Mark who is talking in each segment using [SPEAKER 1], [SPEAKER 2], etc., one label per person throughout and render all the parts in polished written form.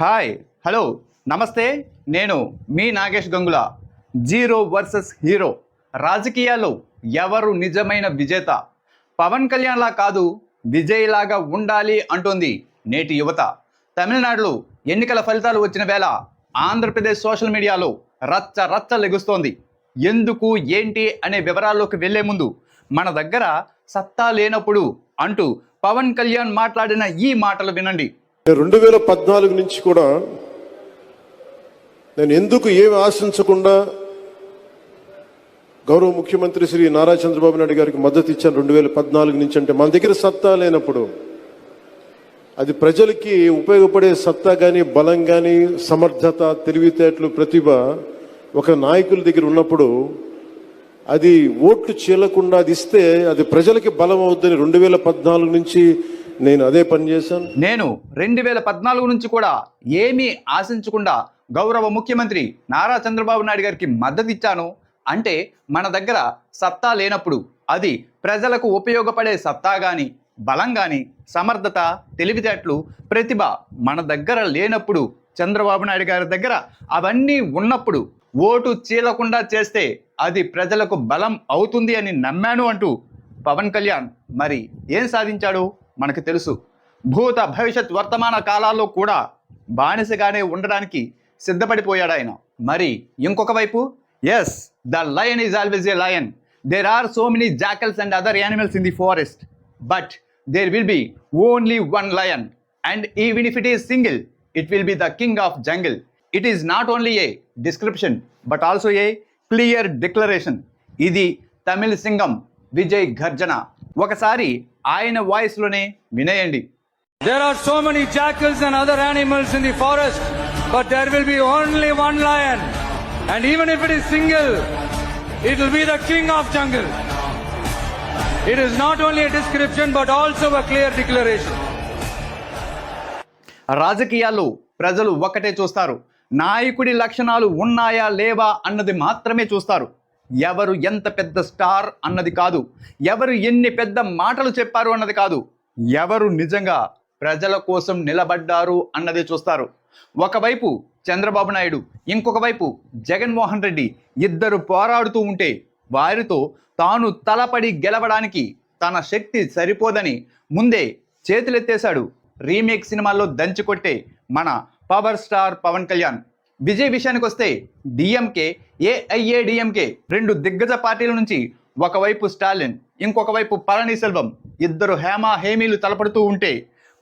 [SPEAKER 1] Hi hello నమస్తే. నేను మీ Nagesh Gangula. Zero versus hero. రాజకీయాల్లో ఎవరు నిజమైన విజేత? పవన్ కళ్యాణ్లా కాదు, విజయ్ లాగా ఉండాలి అంటోంది నేటి యువత. తమిళనాడులో ఎన్నికల ఫలితాలు వచ్చిన వేళ ఆంధ్రప్రదేశ్ సోషల్ మీడియాలో రచ్చ రచ్చ లెగుస్తోంది. ఎందుకు ఏంటి అనే వివరాల్లోకి వెళ్లే ముందు మన దగ్గర సత్తా లేనప్పుడు అంటూ పవన్ కళ్యాణ్ మాట్లాడిన ఈ మాటలు వినండి.
[SPEAKER 2] 2014 నుంచి కూడా నేను ఎందుకు ఏమి ఆశించకుండా గౌరవ ముఖ్యమంత్రి శ్రీ నారా చంద్రబాబు నాయుడు గారికి మద్దతు ఇచ్చాను 2014 నుంచి. అంటే మన దగ్గర సత్తా లేనప్పుడు, అది ప్రజలకి ఉపయోగపడే సత్తా కానీ, బలం కానీ, సమర్థత, తెలివితేటలు, ప్రతిభ ఒక నాయకుల దగ్గర ఉన్నప్పుడు అది ఓట్లు చీలకుండా అది ఇస్తే అది ప్రజలకి బలం అవుద్దని 2014 నుంచి నేను అదే పని చేశాను.
[SPEAKER 1] నేను 2014 నుంచి కూడా ఏమీ ఆశించకుండా గౌరవ ముఖ్యమంత్రి నారా చంద్రబాబు నాయుడు గారికి మద్దతు ఇచ్చాను. అంటే మన దగ్గర సత్తా లేనప్పుడు, అది ప్రజలకు ఉపయోగపడే సత్తా కానీ, బలం కానీ, సమర్థత, తెలివితేటలు, ప్రతిభ మన దగ్గర లేనప్పుడు, చంద్రబాబు నాయుడు గారి దగ్గర అవన్నీ ఉన్నప్పుడు ఓటు చీలకుండా చేస్తే అది ప్రజలకు బలం అవుతుంది అని నమ్మాను అంటూ పవన్ కళ్యాణ్ మరి ఏం సాధించాడు మనకు తెలుసు. భూత భవిష్యత్ వర్తమాన కాలాల్లో కూడా బానిసగానే ఉండడానికి సిద్ధపడిపోయాడు ఆయన. మరి ఇంకొక వైపు, yes, the lion is always a lion. There are so many jackals and other animals in the forest, but there will be only one lion, and even if it is single, it will be the king of jungle. It is not only a description but also a clear declaration. ఇది తమిళ సింగం విజయ్ గర్జన. ఒకసారి ఆయన voice లోనే వినేయండి.
[SPEAKER 3] There are so many jackals and other animals in the forest, but there will be only one lion, and even if it is single, it will be the king of jungle. It is not only a description but also a clear declaration.
[SPEAKER 1] రాజకీయాల్లో ప్రజలు ఒకటే చూస్తారు, నాయకుడి లక్షణాలు ఉన్నాయా లేవా అన్నది మాత్రమే చూస్తారు. ఎవరు ఎంత పెద్ద స్టార్ అన్నది కాదు, ఎవరు ఎన్ని పెద్ద మాటలు చెప్పారు అన్నది కాదు, ఎవరు నిజంగా ప్రజల కోసం నిలబడ్డారు అన్నది చూస్తారు. ఒకవైపు చంద్రబాబు నాయుడు, ఇంకొక వైపు జగన్మోహన్ రెడ్డి ఇద్దరు పోరాడుతూ ఉంటే వారితో తాను తలపడి గెలవడానికి తన శక్తి సరిపోదని ముందే చేతులెత్తేశాడు రీమేక్ సినిమాల్లో దంచికొట్టే మన పవర్ స్టార్ పవన్ కళ్యాణ్. విజయ్ విషయానికి వస్తే డిఎంకే, ఏఐఏడిఎంకే రెండు దిగ్గజ పార్టీల నుంచి ఒకవైపు స్టాలిన్, ఇంకొక వైపు పళనిసెల్వం ఇద్దరు హేమీలు తలపడుతూ ఉంటే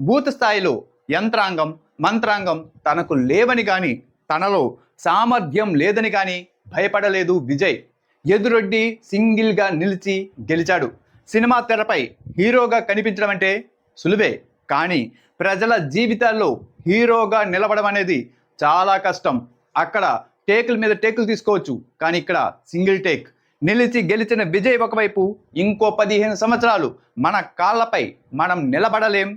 [SPEAKER 1] బూత్ స్థాయిలో యంత్రాంగం, మంత్రాంగం తనకు లేవని కానీ, తనలో సామర్థ్యం లేదని కానీ భయపడలేదు విజయ్. ఎదురొడ్డి సింగిల్గా నిలిచి గెలిచాడు. సినిమా తెరపై హీరోగా కనిపించడం అంటే సులువే, కానీ ప్రజల జీవితాల్లో హీరోగా నిలబడం అనేది చాలా కష్టం. అక్కడ టేకుల మీద టేకులు తీసుకోవచ్చు, కానీ ఇక్కడ సింగిల్ టేక్. నిలిచి గెలిచిన విజయ్ ఒకవైపు, ఇంకో 15 సంవత్సరాలు మన కాళ్ళపై మనం నిలవలేం,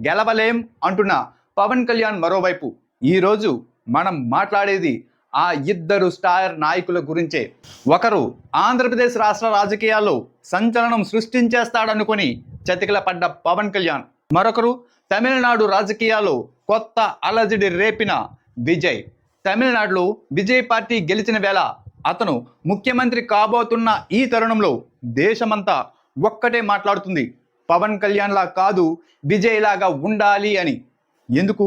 [SPEAKER 1] గెలవలేం అంటున్న పవన్ కళ్యాణ్ మరోవైపు. ఈరోజు మనం మాట్లాడేది ఆ ఇద్దరు స్టార్ నాయకుల గురించే. ఒకరు ఆంధ్రప్రదేశ్ రాష్ట్ర రాజకీయాల్లో సంచలనం సృష్టించేస్తాడనుకొని చతికిల పడ్డ పవన్ కళ్యాణ్. మరొకరు తమిళనాడు రాజకీయాల్లో కొత్త అలజడి రేపిన విజయ్. తమిళనాడులో విజయ్ పార్టీ గెలిచిన వేళ అతను ముఖ్యమంత్రి కాబోతున్న ఈ తరుణంలో దేశమంతా ఒక్కటే మాట్లాడుతుంది, పవన్ కళ్యాణ్లా కాదు, విజయ్ లాగా ఉండాలి అని. ఎందుకు?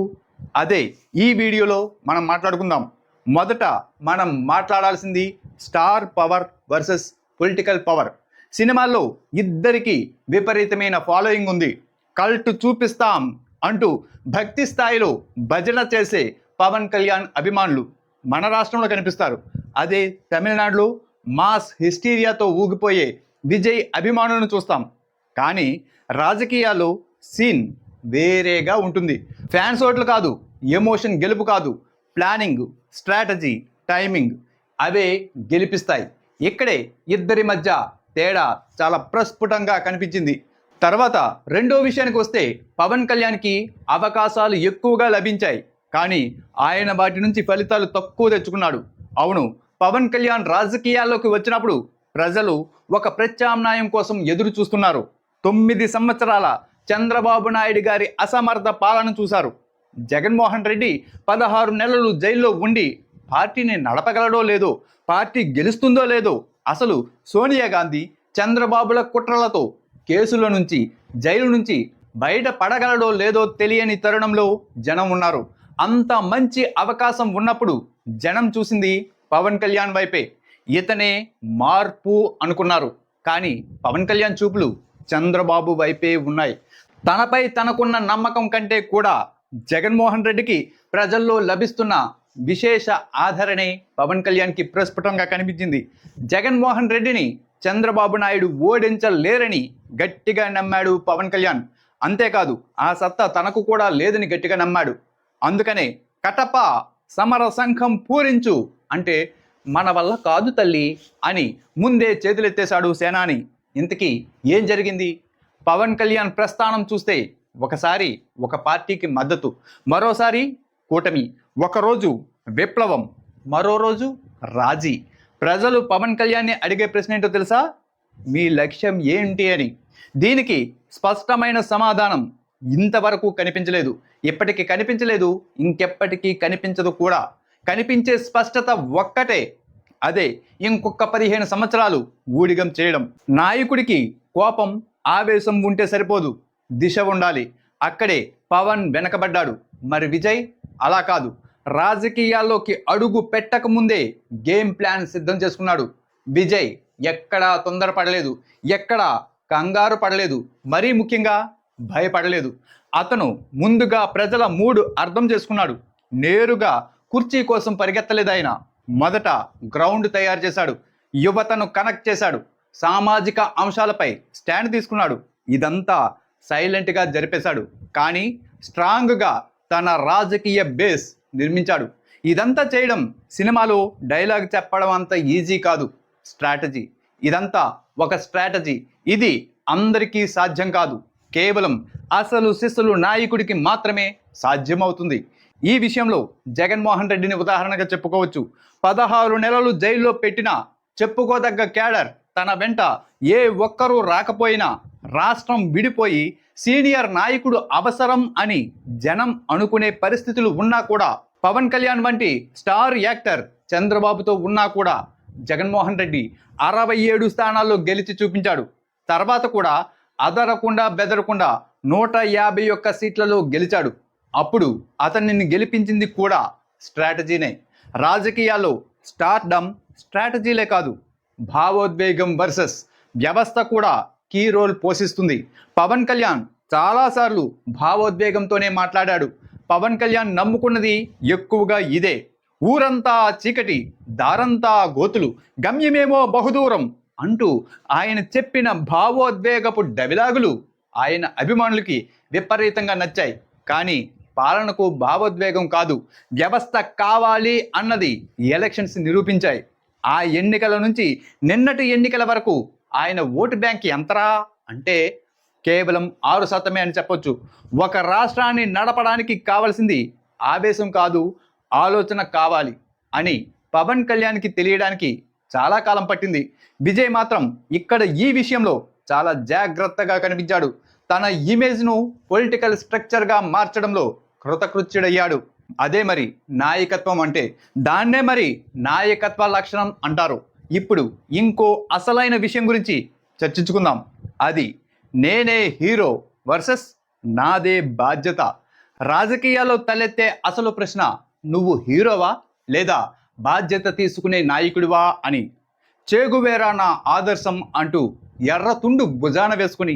[SPEAKER 1] అదే ఈ వీడియోలో మనం మాట్లాడుకుందాం. మొదట మనం మాట్లాడాల్సింది star power versus political power. సినిమాల్లో ఇద్దరికి విపరీతమైన ఫాలోయింగ్ ఉంది. కల్ట్ చూపిస్తాం అంటూ భక్తి స్థాయిలో భజన చేసే పవన్ కళ్యాణ్ అభిమానులు మన రాష్ట్రంలో కనిపిస్తారు. అదే తమిళనాడులో మాస్ హిస్టీరియాతో ఊగిపోయే విజయ్ అభిమానులను చూస్తాం. కానీ రాజకీయాల్లో సీన్ వేరేగా ఉంటుంది. ఫ్యాన్స్ ఓట్లు కాదు, ఎమోషన్ గెలుపు కాదు, ప్లానింగ్, స్ట్రాటజీ, టైమింగ్ అవే గెలిపిస్తాయి. ఇక్కడే ఇద్దరి మధ్య తేడా చాలా ప్రస్ఫుటంగా కనిపించింది. తర్వాత రెండో విషయానికి వస్తే, పవన్ కళ్యాణ్కి అవకాశాలు ఎక్కువగా లభించాయి, కానీ ఆయన వాటి నుంచి ఫలితాలు తక్కువ తెచ్చుకున్నాడు. అవును, పవన్ కళ్యాణ్ రాజకీయాల్లోకి వచ్చినప్పుడు ప్రజలు ఒక ప్రత్యామ్నాయం కోసం ఎదురు చూస్తున్నారు. 9 సంవత్సరాల చంద్రబాబు నాయుడు గారి అసమర్థ పాలన చూశారు. జగన్మోహన్ రెడ్డి 16 నెలలు జైల్లో ఉండి పార్టీని నడపగలడో లేదో, పార్టీ గెలుస్తుందో లేదో, అసలు సోనియా గాంధీ చంద్రబాబుల కుట్రలతో కేసుల నుంచి, జైలు నుంచి బయట పడగలడో లేదో తెలియని తరుణంలో జనం ఉన్నారు. అంత మంచి అవకాశం ఉన్నప్పుడు జనం చూసింది పవన్ కళ్యాణ్ వైపే. ఇతనే మార్పు అనుకున్నారు. కానీ పవన్ కళ్యాణ్ చూపులు చంద్రబాబు వైపే ఉన్నాయి. తనపై తనకున్న నమ్మకం కంటే కూడా జగన్మోహన్ రెడ్డికి ప్రజల్లో లభిస్తున్న విశేష ఆదరణే పవన్ కళ్యాణ్కి ప్రస్ఫుటంగా కనిపించింది. జగన్మోహన్ రెడ్డిని చంద్రబాబు నాయుడు ఓడించలేరని గట్టిగా నమ్మాడు పవన్ కళ్యాణ్. అంతేకాదు ఆ సత్తా తనకు కూడా లేదని గట్టిగా నమ్మాడు. అందుకనే కటప సమర సంఘం పూరించు అంటే మన వల్ల కాదు తల్లి అని ముందే చేతులెత్తేశాడు సేనాని. ఇంతకీ ఏం జరిగింది? పవన్ కళ్యాణ్ ప్రస్థానం చూస్తే ఒకసారి ఒక పార్టీకి మద్దతు, మరోసారి కూటమి, ఒకరోజు విప్లవం, మరో రోజు రాజీ. ప్రజలు పవన్ కళ్యాణ్ని అడిగే ప్రశ్న ఏంటో తెలుసా? మీ లక్ష్యం ఏంటి అని. దీనికి స్పష్టమైన సమాధానం ఇంతవరకు కనిపించలేదు. ఇప్పటికీ కనిపించలేదు, ఇంకెప్పటికీ కనిపించదు కూడా. కనిపించే స్పష్టత ఒక్కటే, అదే ఇంకొక 15 సంవత్సరాలు ఊడిగం చేయడం. నాయకుడికి కోపం, ఆవేశం ఉంటే సరిపోదు, దిశ ఉండాలి. అక్కడే పవన్ వెనకబడ్డాడు. మరి విజయ్ అలా కాదు. రాజకీయాల్లోకి అడుగు పెట్టక ముందే గేమ్ ప్లాన్ సిద్ధం చేసుకున్నాడు. విజయ్ ఎక్కడా తొందరపడలేదు, ఎక్కడా కంగారు పడలేదు, మరీ ముఖ్యంగా భయపడలేదు. అతను ముందుగా ప్రజల మూడు అర్థం చేసుకున్నాడు. నేరుగా కుర్చీ కోసం పరిగెత్తలేదు ఆయన. మొదట గ్రౌండ్ తయారు చేశాడు, యువతను కనెక్ట్ చేశాడు, సామాజిక అంశాలపై స్టాండ్ తీసుకున్నాడు. ఇదంతా సైలెంట్గా జరిపేశాడు. కానీ స్ట్రాంగ్గా తన రాజకీయ బేస్ నిర్మించాడు. ఇదంతా చేయడం సినిమాలో డైలాగ్ చెప్పడం అంత ఈజీ కాదు, స్ట్రాటజీ. ఇదంతా ఒక స్ట్రాటజీ. ఇది అందరికీ సాధ్యం కాదు, కేవలం అసలు సిసలు నాయకుడికి మాత్రమే సాధ్యమవుతుంది. ఈ విషయంలో జగన్మోహన్ రెడ్డిని ఉదాహరణగా చెప్పుకోవచ్చు. 16 నెలలు జైల్లో పెట్టినా చెప్పుకోదగ్గ క్యాడర్ తన వెంట ఏ ఒక్కరూ రాకపోయినా, రాష్ట్రం విడిపోయి సీనియర్ నాయకుడు అవసరం అని జనం అనుకునే పరిస్థితులు ఉన్నా కూడా, పవన్ కళ్యాణ్ వంటి స్టార్ యాక్టర్ చంద్రబాబుతో ఉన్నా కూడా జగన్మోహన్ రెడ్డి 67 స్థానాల్లో గెలిచి చూపించాడు. తర్వాత కూడా అదరకుండా బెదరకుండా 151 సీట్లలో గెలిచాడు. అప్పుడు అతన్ని గెలిపించింది కూడా స్ట్రాటజీనే. రాజకీయాల్లో స్టార్డమ్ స్ట్రాటజీలే కాదు, భావోద్వేగం వర్సెస్ వ్యవస్థ కూడా కీ రోల్ పోషిస్తుంది. పవన్ కళ్యాణ్ చాలాసార్లు భావోద్వేగంతోనే మాట్లాడాడు. పవన్ కళ్యాణ్ నమ్ముకున్నది ఎక్కువగా ఇదే. ఊరంతా చీకటి, దారంతా గోతులు, గమ్యమేమో బహుదూరం అంటూ ఆయన చెప్పిన భావోద్వేగపు డైలాగులు ఆయన అభిమానులకి విపరీతంగా నచ్చాయి. కానీ పాలనకు భావోద్వేగం కాదు, వ్యవస్థ కావాలి అన్నది ఎలక్షన్స్ నిరూపించాయి. ఆ ఎన్నికల నుంచి నిన్నటి ఎన్నికల వరకు ఆయన ఓటు బ్యాంక్ ఎంతరా అంటే కేవలం 6% అని చెప్పొచ్చు. ఒక రాష్ట్రాన్ని నడపడానికి కావాల్సింది ఆవేశం కాదు, ఆలోచన కావాలి అని పవన్ కళ్యాణ్కి తెలియడానికి చాలా కాలం పట్టింది. విజయ్ మాత్రం ఇక్కడ ఈ విషయంలో చాలా జాగ్రత్తగా కనిపించాడు. తన ఇమేజ్ను పొలిటికల్ స్ట్రక్చర్గా మార్చడంలో కృతకృత్యుడయ్యాడు. అదే మరి నాయకత్వం అంటే, దాన్నే మరి నాయకత్వ లక్షణం అంటారు. ఇప్పుడు ఇంకో అసలైన విషయం గురించి చర్చించుకుందాం. అది నేనే హీరో వర్సెస్ నాదే బాధ్యత. రాజకీయాల్లో తలెత్తే అసలు ప్రశ్న, నువ్వు హీరోవా లేదా బాధ్యత తీసుకునే నాయకుడివా అని. చేగువేరా నా ఆదర్శం అంటూ ఎర్ర తుండు భుజాన వేసుకుని,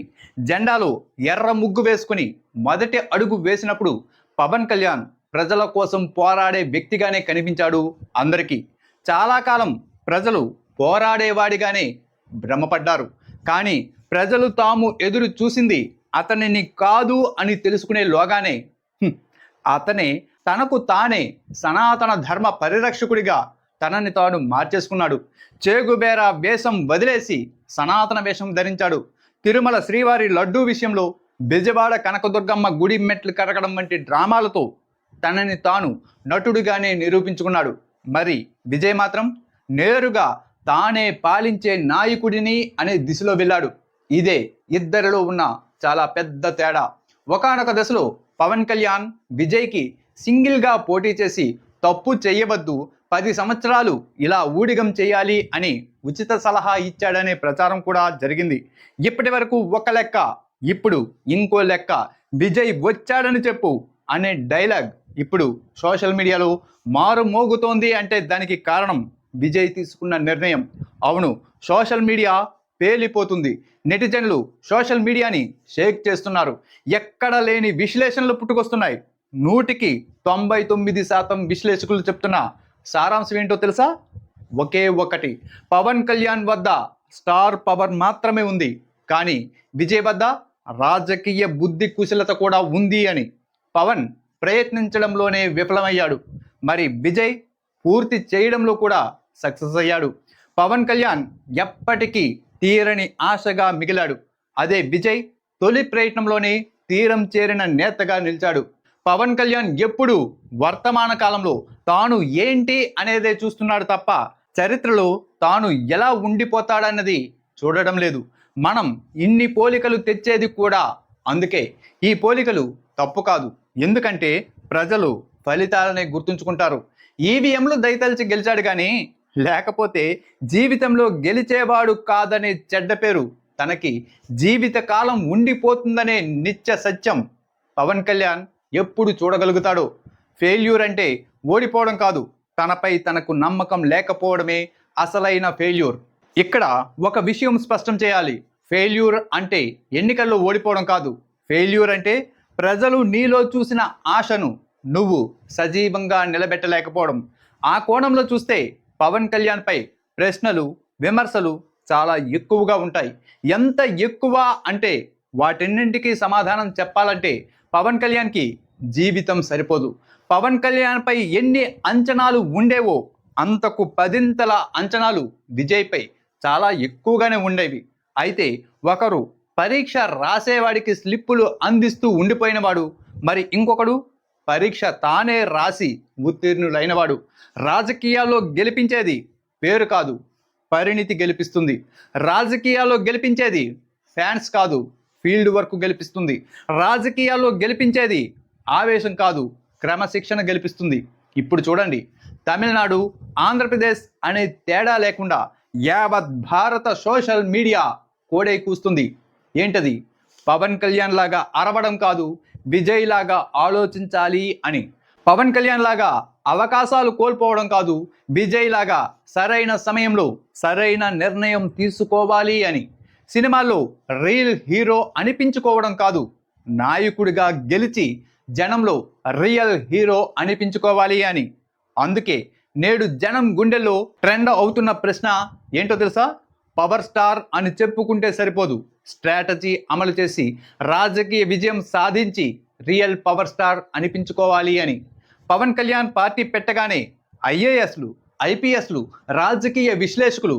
[SPEAKER 1] జెండాలో ఎర్ర ముగ్గు వేసుకుని మొదటి అడుగు వేసినప్పుడు పవన్ కళ్యాణ్ ప్రజల కోసం పోరాడే వ్యక్తిగానే కనిపించాడు అందరికీ. చాలా కాలం ప్రజలు పోరాడేవాడిగానే భ్రమపడ్డారు. కానీ ప్రజలు తాము ఎదురు చూసింది అతనిని కాదు అని తెలుసుకునే లోగానే అతనే తనకు తానే సనాతన ధర్మ పరిరక్షకుడిగా తనని తాను మార్చేసుకున్నాడు. చేగుబేరా వేషం వదిలేసి సనాతన వేషం ధరించాడు. తిరుమల శ్రీవారి లడ్డూ విషయంలో బెజవాడ కనకదుర్గమ్మ గుడి మెట్లు కరగడం వంటి డ్రామాలతో తనని తాను నటుడిగానే నిరూపించుకున్నాడు. మరి విజయ్ మాత్రం నేరుగా తానే పాలించే నాయకుడిని అనే దిశలో వెళ్ళాడు. ఇదే ఇద్దరిలో ఉన్న చాలా పెద్ద తేడా. ఒకానొక దశలో పవన్ కళ్యాణ్ విజయ్కి సింగిల్గా పోటీ చేసి తప్పు చేయవద్దు, 10 సంవత్సరాలు ఇలా ఊడిగం చేయాలి అని ఉచిత సలహా ఇచ్చాడనే ప్రచారం కూడా జరిగింది. ఇప్పటి వరకు ఒక లెక్క, ఇప్పుడు ఇంకో లెక్క. విజయ్ వచ్చాడని చెప్పు అనే డైలాగ్ ఇప్పుడు సోషల్ మీడియాలో మారుమోగుతోంది. అంటే దానికి కారణం విజయ్ తీసుకున్న నిర్ణయం. అవును, సోషల్ మీడియా పేలిపోతుంది. నెటిజన్లు సోషల్ మీడియాని షేక్ చేస్తున్నారు. ఎక్కడ లేని విశ్లేషణలు పుట్టుకొస్తున్నాయి. 100కి 99% విశ్లేషకులు చెప్తున్న సారాంశం ఏంటో తెలుసా? ఒకే ఒకటి, పవన్ కళ్యాణ్ వద్ద స్టార్ పవర్ మాత్రమే ఉంది, కానీ విజయ్ వద్ద రాజకీయ బుద్ధి కుశలత కూడా ఉంది అని. పవన్ ప్రయత్నించడంలోనే విఫలమయ్యాడు, మరి విజయ్ పూర్తి చేయడంలో కూడా సక్సెస్ అయ్యాడు. పవన్ కళ్యాణ్ ఎప్పటికీ తీరని ఆశగా మిగిలాడు. అదే విజయ్ తొలి ప్రయత్నంలోనే తీరం చేరిన నేతగా నిలిచాడు. పవన్ కళ్యాణ్ ఎప్పుడు వర్తమాన కాలంలో తాను ఏంటి అనేదే చూస్తున్నాడు తప్ప చరిత్రలో తాను ఎలా ఉండిపోతాడన్నది చూడడం లేదు. మనం ఇన్ని పోలికలు తెచ్చేది కూడా అందుకే. ఈ పోలికలు తప్పు కాదు, ఎందుకంటే ప్రజలు ఫలితాలనే గుర్తుంచుకుంటారు. ఈవీఎంలు దయతలిచి గెలిచాడు కానీ లేకపోతే జీవితంలో గెలిచేవాడు కాదనే చెడ్డ పేరు తనకి జీవితకాలం ఉండిపోతుందనే నిత్య సత్యం పవన్ కళ్యాణ్ ఎప్పుడు చూడగలుగుతాడో. ఫెయిల్యూర్ అంటే ఓడిపోవడం కాదు, తనపై తనకు నమ్మకం లేకపోవడమే అసలైన ఫెయిల్యూర్. ఇక్కడ ఒక విషయం స్పష్టం చేయాలి. ఫెయిల్యూర్ అంటే ఎన్నికల్లో ఓడిపోవడం కాదు. ఫెయిల్యూర్ అంటే ప్రజలు నీలో చూసిన ఆశను నువ్వు సజీవంగా నిలబెట్టలేకపోవడం. ఆ కోణంలో చూస్తే పవన్ కళ్యాణ్పై ప్రశ్నలు, విమర్శలు చాలా ఎక్కువగా ఉంటాయి. ఎంత ఎక్కువ అంటే వాటన్నింటికీ సమాధానం చెప్పాలంటే పవన్ కళ్యాణ్కి జీవితం సరిపోదు. పవన్ కళ్యాణ్పై ఎన్ని అంచనాలు ఉండేవో అంతకు 10ంతల అంచనాలు విజయ్పై చాలా ఎక్కువగానే ఉండేవి. అయితే ఒకరు పరీక్ష రాసేవాడికి స్లిప్పులు అందిస్తూ ఉండిపోయినవాడు, మరి ఇంకొకడు పరీక్ష తానే రాసి ఉత్తీర్ణులైనవాడు. రాజకీయాల్లో గెలిపించేది పేరు కాదు, పరిణితి గెలిపిస్తుంది. రాజకీయాల్లో గెలిపించేది ఫ్యాన్స్ కాదు, ఫీల్డ్ వర్క్ గెలిపిస్తుంది. రాజకీయాల్లో గెలిపించేది ఆవేశం కాదు, క్రమశిక్షణ గెలిపిస్తుంది. ఇప్పుడు చూడండి, తమిళనాడు, ఆంధ్రప్రదేశ్ అనే తేడా లేకుండా యావత్ భారత సోషల్ మీడియా కోడై కూస్తుంది. ఏంటది? పవన్ కళ్యాణ్ లాగా అరవడం కాదు, విజయ్ లాగా ఆలోచించాలి అని. పవన్ కళ్యాణ్ లాగా అవకాశాలు కోల్పోవడం కాదు, విజయ్ లాగా సరైన సమయంలో సరైన నిర్ణయం తీసుకోవాలి అని. సినిమాల్లో రియల్ హీరో అనిపించుకోవడం కాదు, నాయకుడిగా గెలిచి జనంలో రియల్ హీరో అనిపించుకోవాలి అని. అందుకే నేడు జనం గుండెల్లో ట్రెండ్ అవుతున్న ప్రశ్న ఏంటో తెలుసా? పవర్ స్టార్ అని చెప్పుకుంటే సరిపోదు, స్ట్రాటజీ అమలు చేసి రాజకీయ విజయం సాధించి రియల్ పవర్ స్టార్ అనిపించుకోవాలి అని. పవన్ కళ్యాణ్ పార్టీ పెట్టగానే ఐఏఎస్లు, ఐపీఎస్లు, రాజకీయ విశ్లేషకులు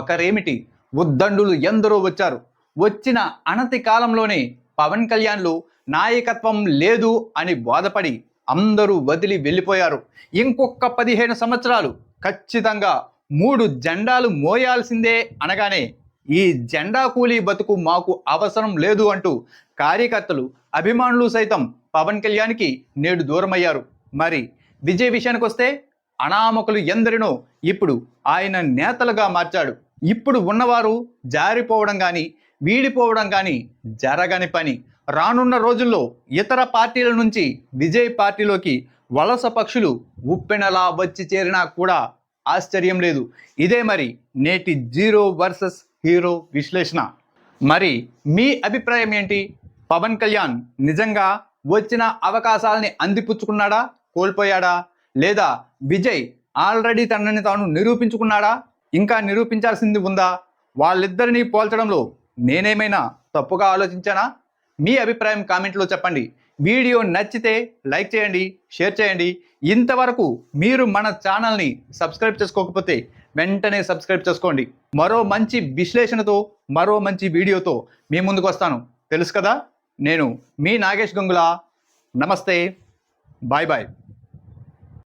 [SPEAKER 1] ఒకరేమిటి ఉద్దండులు ఎందరో వచ్చారు. వచ్చిన అనతి కాలంలోనే పవన్ కళ్యాణ్లో నాయకత్వం లేదు అని బాధపడి అందరూ వదిలి వెళ్ళిపోయారు. ఇంకొక 15 సంవత్సరాలు ఖచ్చితంగా 3 జెండాలు మోయాల్సిందే అనగానే ఈ జెండా కూలీ బతుకు మాకు అవసరం లేదు అంటూ కార్యకర్తలు, అభిమానులు సైతం పవన్ కళ్యాణ్కి నేడు దూరమయ్యారు. మరి విజయ్ విషయానికి వస్తే అనామకులు ఎందరినో ఇప్పుడు ఆయన నేతలుగా మార్చాడు. ఇప్పుడు ఉన్నవారు జారిపోవడం కానీ వీడిపోవడం కానీ జరగని పని. రానున్న రోజుల్లో ఇతర పార్టీల నుంచి విజయ్ పార్టీలోకి వలస పక్షులు ఉప్పెనలా వచ్చి చేరినా కూడా ఆశ్చర్యం లేదు. ఇదే మరి నేటి జీరో వర్సెస్ హీరో విశ్లేషణ. మరి మీ అభిప్రాయం ఏంటి? పవన్ కళ్యాణ్ నిజంగా వచ్చిన అవకాశాలని అందిపుచ్చుకున్నాడా, కోల్పోయాడా? లేదా విజయ్ ఆల్రెడీ తనని తాను నిరూపించుకున్నాడా, ఇంకా నిరూపించాల్సింది ఉందా? వాళ్ళిద్దరినీ పోల్చడంలో నేనేమైనా తప్పుగా ఆలోచించానా? మీ అభిప్రాయం కామెంట్లో చెప్పండి. వీడియో నచ్చితే లైక్ చేయండి, షేర్ చేయండి. ఇంతవరకు మీరు మన ఛానల్ని సబ్స్క్రైబ్ చేసుకోకపోతే వెంటనే సబ్స్క్రైబ్ చేసుకోండి. మరో మంచి విశ్లేషణతో, మరో మంచి వీడియోతో మీ ముందుకు వస్తాను. తెలుసు కదా, నేను మీ నాగేష్ గంగుల. నమస్తే, బాయ్ బాయ్.